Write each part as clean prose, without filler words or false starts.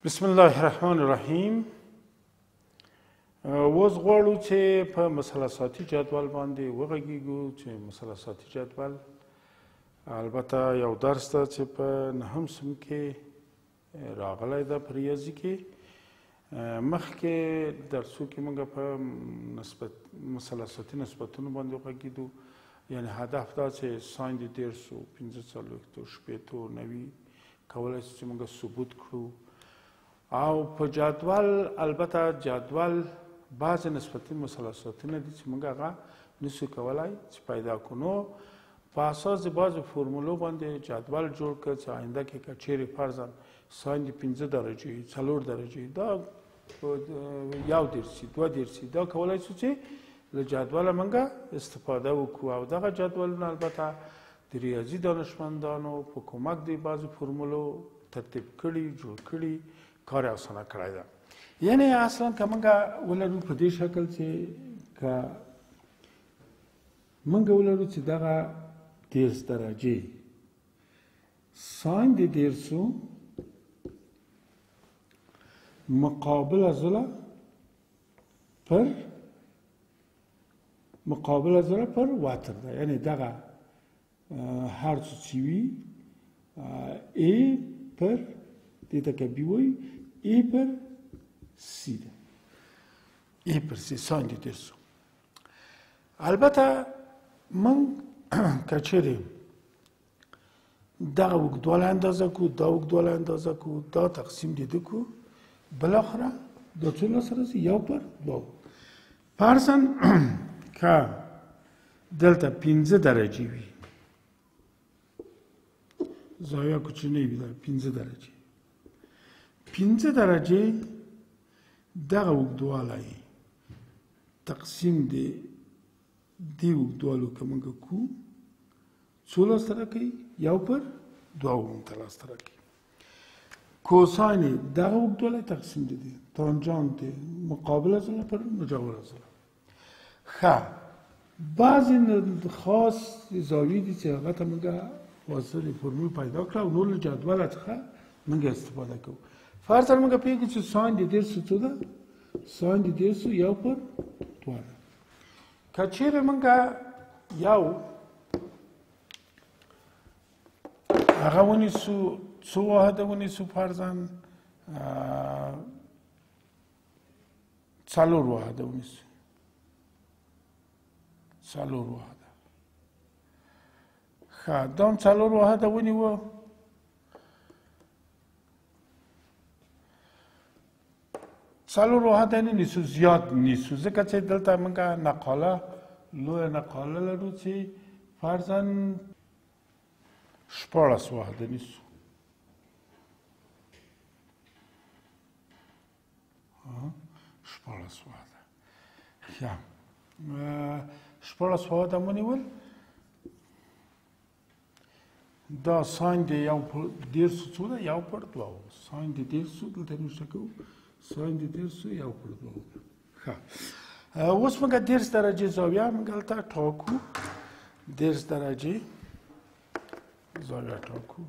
بسم الله الرحمن الرحیم. اوس غواړو چې په مثلثاتي جدول باندې وغږیږو چې مثلثاتي جدول البته یو درس ده چې په نهم صنف کې راغلی ده په ریاضي کې. مخکې درسو کې موږ په مثلثاتي نسبتونو باندې وغږیدو، یعنی هدف دا چې ساین د 13 15 شپېتو 90 کولی شو چې موږ ثبوت کړو. او په جدول البته جدول بعض نسبتي مثلثاتونه دي چې موږ هغه نشو کولی چې پیدا کړو. په اساس د بعضو فورمولو باندې جدول جوړ کړ چې آینده کې که چیرې فرضاً ساین د 15 درجې 4 درجې دا 1 درسي 2 درسي دا کولی شو چې له جدوله موږ استفاده وکړو. او دغه جدولونه البته د ریاضي دانشمندانو په کمک د بعضو فورمولو ترتیب کړي جوړ کړي، کار اسانه کړی ده. یعنی اصلا که موږ ولرو په دې شکل چې که موږ ولرو چې دغه 13 درجې ساین د 13 مقابل ضلع پر وتر ده، یعنی دغه هر څه چې وي ا پر دې ته که بي وایي ای پر سی ده، ای پر سی ساین د 13. البته من که چیرې دغه اوږدوالی اندازه کړو، دا اوږدوالی اندازه کړو، دا تقسیم د ده کړو، بالاخره دا څو لاسه راځي 1 پر 2. فرضاً که دلته 15 درجې وي، زاویه کوچنۍ وي، دا 15 درجې 15 درجې دغه اوږدوالی تقسیم د دې اوږدوالو که موږ کړو څو لاسته راکوي 1 پر 2 ته لاسته راکوي. کوساین دغه اوږدوالی تقسیم د دې تانجانت مقابله ضلع پر مجاوره ضلع. ښه بعضې خاص زاویې دي چې هغه ته موږ واسطه د فرمول پیدا کړه او نور له جدوله څخه موږ استفاده کوو. فرضاً موږ پوهېږو چې ساین د 13 څه ده؟ ساین د 13 1 پر 2 ده. که چیرې موږ یو هغه ونیسو څو واحده ونیسو، فرضاً 4 واحده ونیسو، 4 واحده. ښه دا هم 4 واحده ونیوه. څلور واحده نه نیسو، زیات نیسو، ځکه چې دلته موږ نقاله لویه نقاله لرو چې فرضاً 14 واحده نیسو. 14 واحده. ښه 14 واحده مو نیول. دا ساین د 1 پر 13 څو ده؟ 1 پر 2. ساین د 13 دلته نوشته کوو ساین د 13 1 پر 2. ښه اوس موږ 13 درجې زاویه موږ هلته ټاکو، 13 درجې زاویه ټاکو.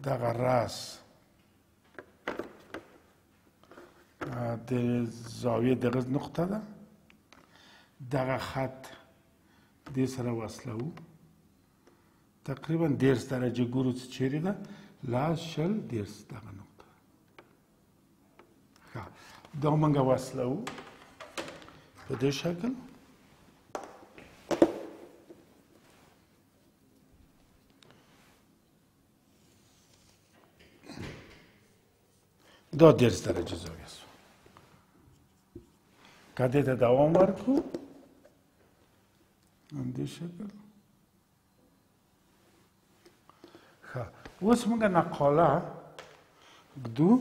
دغه راس د زاویې دغه نقطه ده، دغه خط دې سره وصلوو، تقریبا 13 درجې ګورو چې چیرې ده، لاس شل 13 دغه نقطه. ښه دا موږ وصلوو په دې شکل. دا 13 درجې زاویه شو. که دې ته دوام ورکړو همدې شکل. ښه اوس موږ نقاله ږدو،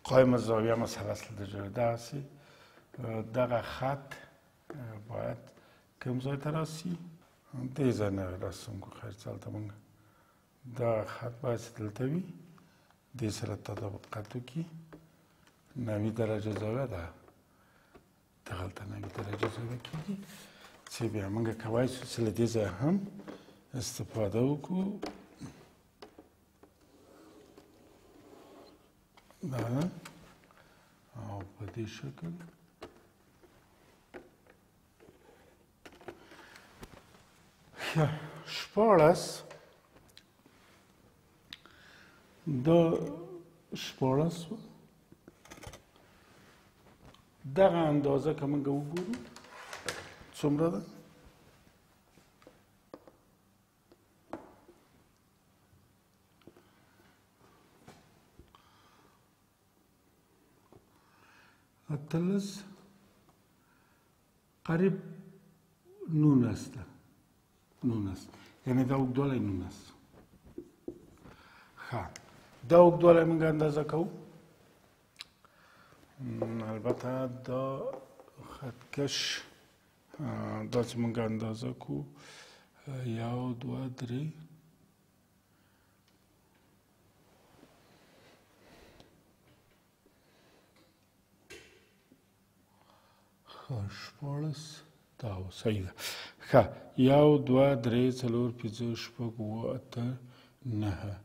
قایم الزاویه مثلث له جوړه داسې دغه خط باید کوم ځای ته راسي؟ دې ځای نه رسم کړو. خیر څه هلته موږ دغه خط باید چې دلته وي، دې سره تطابقت وکړي. 90 درجه زاویه ده، دغلته 90 درجه زاویه کېږي چې بیا موږ کولی شو چې له دې ځایه هم استفاده وکړو. دا ده او په دې شکل شپاړس دا شپاړس دغه اندازه که موږ وګورو څومره ده اتلس قریب 19 ده 19 یعنی دا اوږدوالی 19 ښه دا اوږدوالی موږ اندازه کوو البته دا خطکش دا چې موږ اندازه کوو 1 2 3 شپاړس دا صحیح ده ښه 1 2 3 4 5 6 7 8 9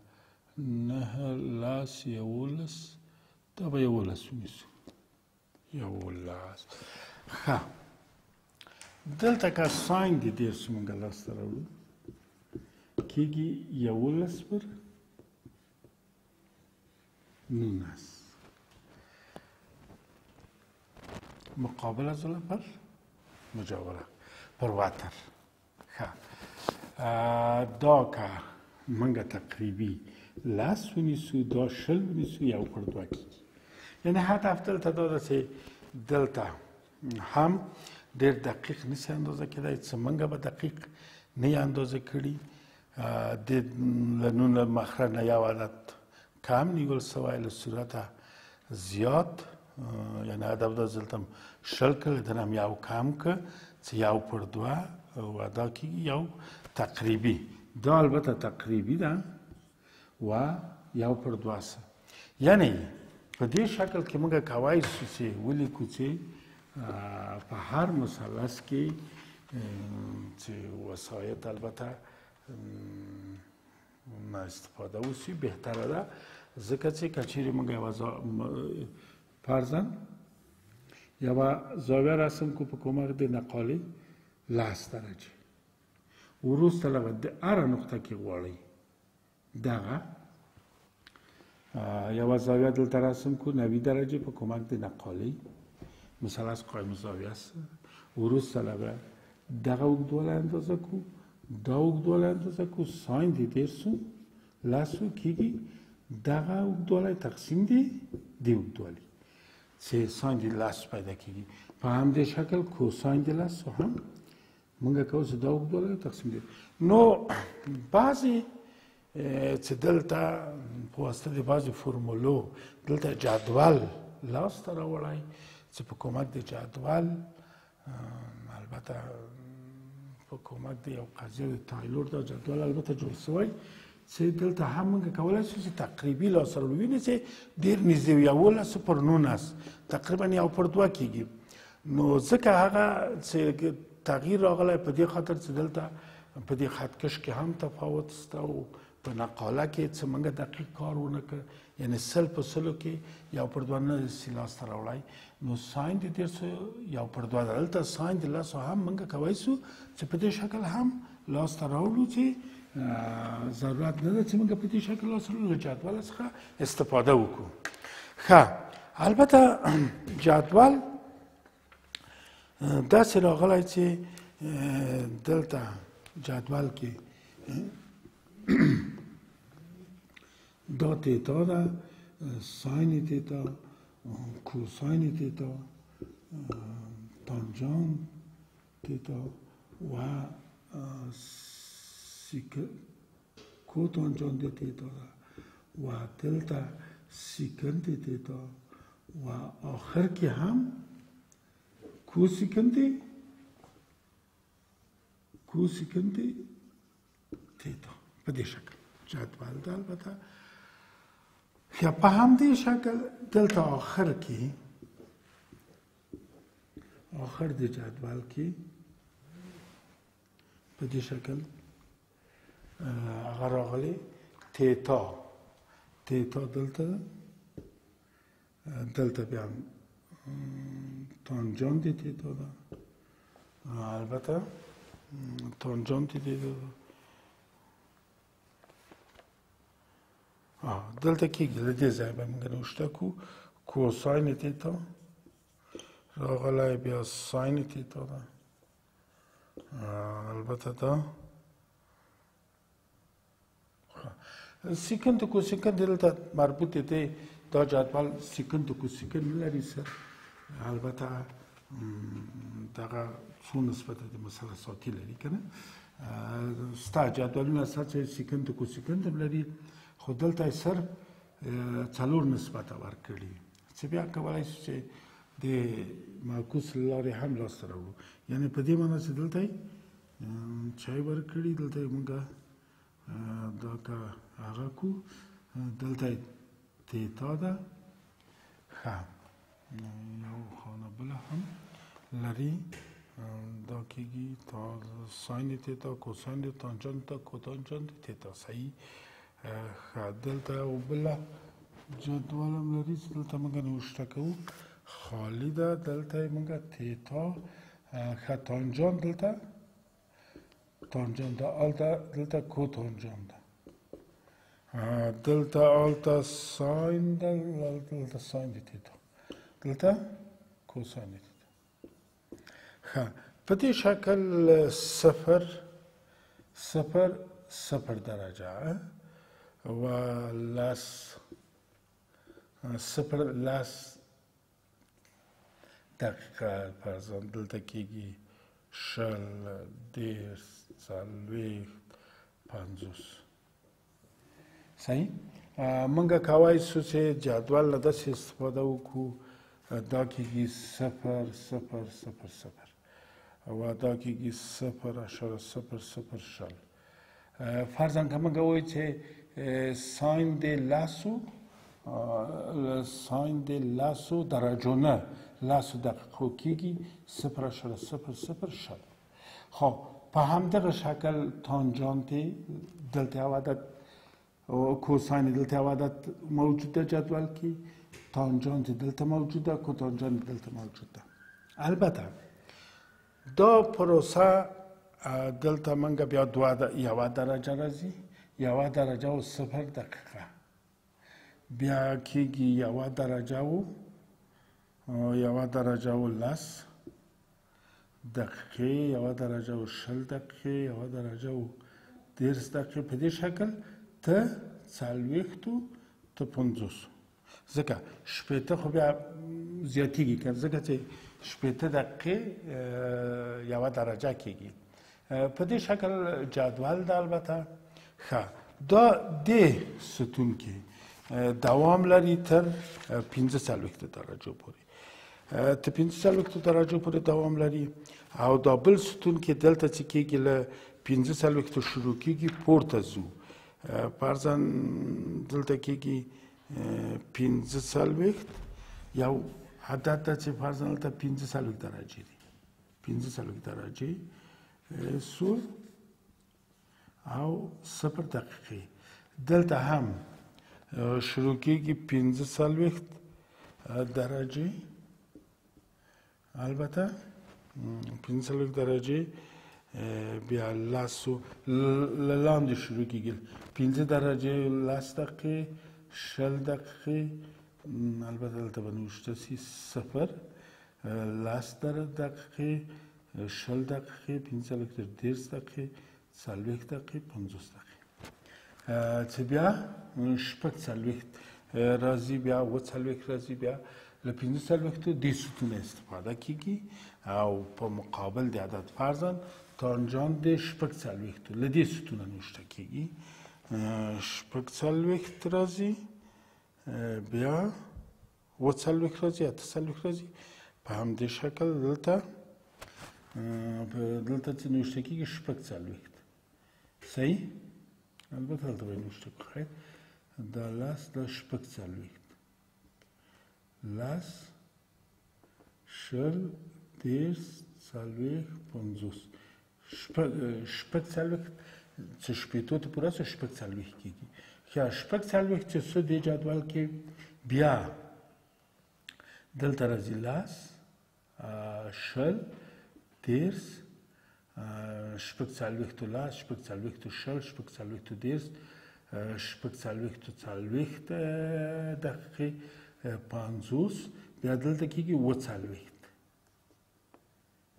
9 لاس 11 دا به 11 ونیسو 11 ښه دلته که ساین د دېرش موږ لاسته راوړو کېږي 11 پر 19 مقابل ضلع پر مجاوره پر وتر ښه دا که موږ تقریبي لس ونیسو دا شل ونیسو 1 پر 2 کېږي یعنې هدف دلته دا ده چې دلته هم ډېر دقیق نشي اندازه کېدای څه موږ به دقیق نه یې اندازه کړي له نون مخرج نه یو عدد کم نیول سوی له صورته زیات یعنی هدف دا دلته شل کړل دنه هم یو کم که چې 1 پر 2 ادا کېږي یو تقریبي دا البته تقریبي ده و 1 پر 2 سه یعنی په دې شکل کې موږ کولی شو چې ولیکو چې په هر مثلث کې چې وسایط البته نه استفاده وشي بهتره ده ځکه چې که چیرې موږ یوه فرضاً یوه زاویه رسم کو په کمک د نقالې 10 درجې وروسته لږ د هره نقطه کې غواړئ دغه یوه زاویه دلته رسم کو 90 درجې په کمک د نقالې مثلث قایم الزاویه است وروسته لږ دغه اوږدوالی اندازه کو دا اوږدوالی اندازه کو ساین د دېرشو لسو کېږي دغه اوږدوالی تقسیم دی دې اوږدوالي چې ساین د لسو پیدا کېږي په همدې شکل کوساین د لسو هم موږ کوو چې دا اوږدوالی تقسیم دی نو بعضې چې دلته په واسطه د بعضې فرمولو دلته جدول لاسته راوړی چې په کمک د جدول البته په کمک د یو قضیه د تایلور دا جدول البته جوړ شوی چې دلته هم موږ کولی شو چې تقریبي لاسته راوړو وینې چې ډېر نږدې 11 پر 19 تقریبا 1 پر 2 کېږي نو ځکه هغه چې تغییر راغلی په دې خاطر چې دلته په دې خطکش کې هم تفاوت شته او په نقاله کې چې موږ دقیق کار ونه کړ یعنې 100 په 100 کې 1 پر 2 نه شي لاسته راوړی نو ساین د دېرشو 1 پر 2 دلته ساین د لسو هم موږ کولی شو چې په دې شکل هم لاسته راوړو چې ضرورت نه ده چې موږ په دې شکل لاسته راوړو له جدول څخه استفاده وکړو ښه البته جدول داسې راغلی چې دلته جدول کې دا تیتا ده ساین تیتا کوساین تیتا تانجان تیتا و کوتانجان تیتا ده و دلتا سیکند تیتا و آخر که هم کوسیکندی تیتا په دې شکل جدول ده البته یا په همدې شکل دلته آخر کې آخر د جدول کې په دې شکل هغه راغلی تیتا دلته دلته بیا تانجان د تیتا ده البته تانجان د تیتا ده دلته کېږي له دې ځایه به موږ نوشته کړو کوساین تیتا راغلی بیا ساین تیتا ده البته دا سیکند و کوسیکند دلته مربوط دی دا جدول سیکند و کوسیکند لري سر البته دغه څو نسبت د مثلثاتي لري که نه ستا جدولونه ستا چې سیکند و کوسیکند هم لري خو دلته یې صرف څلور نسبته ورکړي چې بیا کولی شو چې د معکوس له لارې هم لاسته راوړو یعنې په دې معنا چې دلته یې چای ورکړي دلته یې مونږ دا که هغه کړو دلته یې تیتا ده ښه یو خانه بله هم لري دا کېږي تا ساین تیتا کوساین تانجان تا کوتانجان تیتا صحیح ښه دلته یو بله جدول هم لري چې دلته مونږ نوشته کوو خالی ده دلته یې مونږ تیتا ښه تانجان دلته تانجان ده هلته دلته کوتانجان ده دلته هلته ساین ده دلته ساین د تیتا دلته کوساین د تیتا ښه په دې شکل صفر صفر صفر درجه و لس صفر لس دقیقه فرضاً دلته کېږي شل دېرش څلوېښت پنځوس صحیح موږ کولی شو چې جدول نه داسې استفاده وکړو دا کېږي صفر صفر صفر صفر و دا کېږي صفر اشاره صفر صفر شل فرضاً که موږ ووایو چې ساین د لسو ساین د لسو درجو نه لسو دقیقو کېږي صفر اشاره صفر صفر شل خب په همدغه شکل تانجانت دلته یو عدد کوساین دلته یو عدد موجوده جدول کې تانجانت دلته موجوده کوتانجانت دلته موجوده البته دا پروسه دلته موږ بیا یوه درجه راځي یوه درجه و صفر دقیقه بیا کېږي یوه درجه و لس دقیقې یوه درجه و شل دقیقې یوه درجه و دېرش دقیقې په دې شکل ته څلوېښتو ته پنځوسو ځکه شپېته خو بیا زیاتېږي که ځکه چې شپېته دقیقې یوه درجه کېږي په دې شکل جدول ده البته ښه دا دې ستون کې دوام لري تر 45 درجو پورې تر 45 درجو پورې دوام لري او دا بل ستون کې دلته چې کېږي له 45 شروع کېږي پورته ځو فرضاً دلته کېږي 45 یو عدد ده چې فرضاً دلته 45 درجې دي 45 درجې سور او 0 دقیقې دلته هم شروع کېږي 45 درجې البته 45 درجې بیا لسو له لاندې شروع کېږي 15 درجې 10 دقیقې 20 دقیقې البته دلته به نوشته سي 0 10 دقیقې 20 دقیقې 15 دقیقې 40 دقیقې 50 دقیقې چې بیا شپږ څلوېښت راځي بیا اووه څلوېښت راځي بیا له پنځه څلوېښتو دې ستونه استفاده کېږي او په مقابل د عدد فرضاً تانجانت د شپږ څلوېښتو له دې ستونه نوشته کېږي شپږ څلوېښت راځي بیا اووه څلوېښت راځي اته څلوېښت راځي په همدې شکل دلته چې نوشته کېږي شپږ څلوېښت صحیح البته دلته به یې نوشته کړو خیر دا لس دا شپږ څلوېښت لس شل دېرش څلوېښت پنځوس شپږ څلوېښت چې شپېتو ته پوره سو شپږ څلوېښت کېږي ښه شپږ څلوېښت چې سو دې جدول کې بیا دلته راځي لاس شل دیرس شپږ څلوېښتو لاس شپږ څلوېښتو شل شپږ څلوېښتو دیرس شپږ څلوېښتو څلوېښت دقیقې 50 بیا دلته کېږي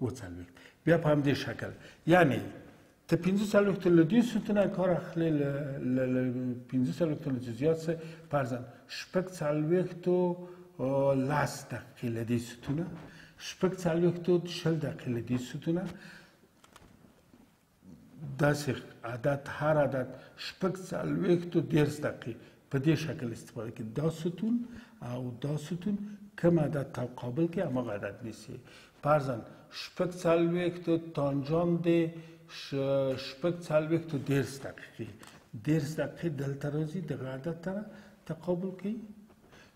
40 بیا په همدې شکل یعنی ته 45 له دې ستونه کار اخلي له 45 نه زیات څه فرضاً شپږ څلوېښتو لاس دقیقې له دې ستونه شپږ څلوېښتو شل دقیقې له دې ستونه داسې عدد هر عدد شپږ څلوېښتو دیرس دقیقې په دې شکل استفاده کوي دا ستون او دا ستون کوم عدد تقابل کې هماغه عدد نیسي فرضاً شپږ څلوېښتو تانجان دی شپږ څلوېښتو دیرس دقیقې دلته راځي دغه عدد سره تقابل کوي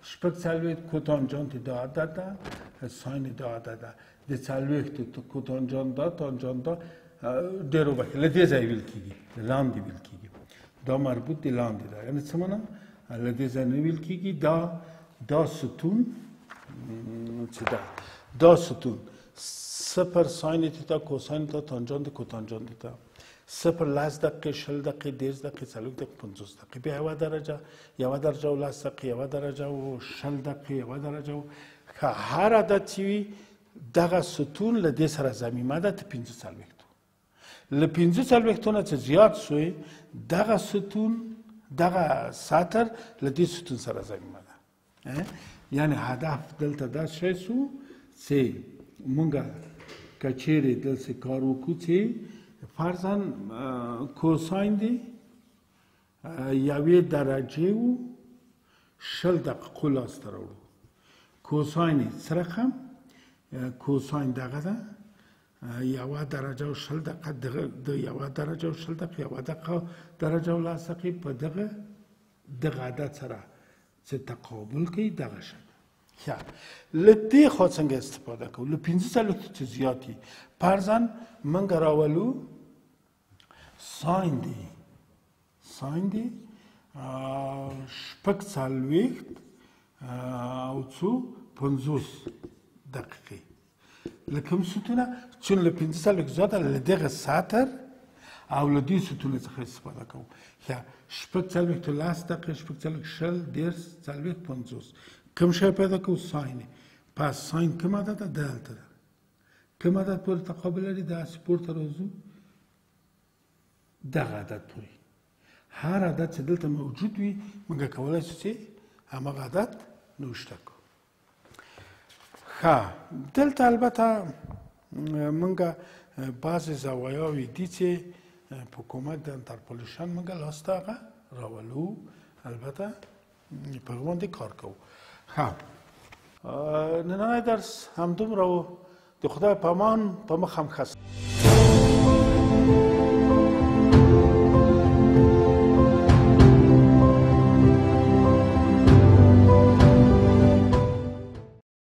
شپږ څلوېښت کوتانجان دا عدد ده ساین دا عدد ده د څلوېښتو کوتانجان دا تانجان دا ډېر وبخښئ له دې ځایه ویل کېږي لاندې ویل کېږي دا مربوط دی لاندې ده یعنې څه معنا له دې ځایه نه ویل کېږي دا ستون څه ده دا ستون صفر ساین تیتا کوساین تیتا تانجان دی کوتانجان تیتا صفر لاس دقیقې شل دقیقې دیرس دقیقې څلوېښت دقیقې 50 دقیقې بیا یوه درجه و لاس دقیقې یوه درجه و شل دقیقې یوه درجه و هر عدد چې وي دغه ستون له دې سره ضمیمه ده ته 45 له 45 نه چې زیات شوی دغه ستون دغه سطر له دې ستون سره ضمیمه ده یعنی هدف دلته دا شی سو چې مونږه که چیرې دلته کار وکړو چې فرضاً کوساین دی یوې درجې و شل دقیقو لاسته راوړو کوساین یې څه رقم کوساین دغه ده یوه درجه و شل دقیقه د یوه درجه و شل دقیقه یوه درجه و لس دقیقې په دغه عدد سره چې تقابل کوي دغه شی له دې خوا څنګه استفاده کوو له 45 څخه زیات دي فرضاً موږ راولو ساین دی شپږ څلوېښت او څو 50 دقیقې له کوم ستونه چون له 45 زیاته له دغه سطر او له دې ستونو څخه استفاده کوو شپږ څلوېښت لاس دقیقې شپږ څلوېښت شل دیرس څلوېښت 50 کوم شی پیدا کوو ساین پس ساین کوم عدد ده دلته ده کوم عدد پورې تقابل لري داسې پورته راځو دغه عدد پورې هر عدد چې دلته موجود وي موږ کولی شو چې هماغه عدد نوشته کړو ښه دلته البته موږ بعضې زوایاوې دي چې په کمک د انترپولیشن موږ لاسته هغه راولو البته په هغه باندې کار کوو ښه نننی درس همدومره و د خدای په امان په مخ هم ښه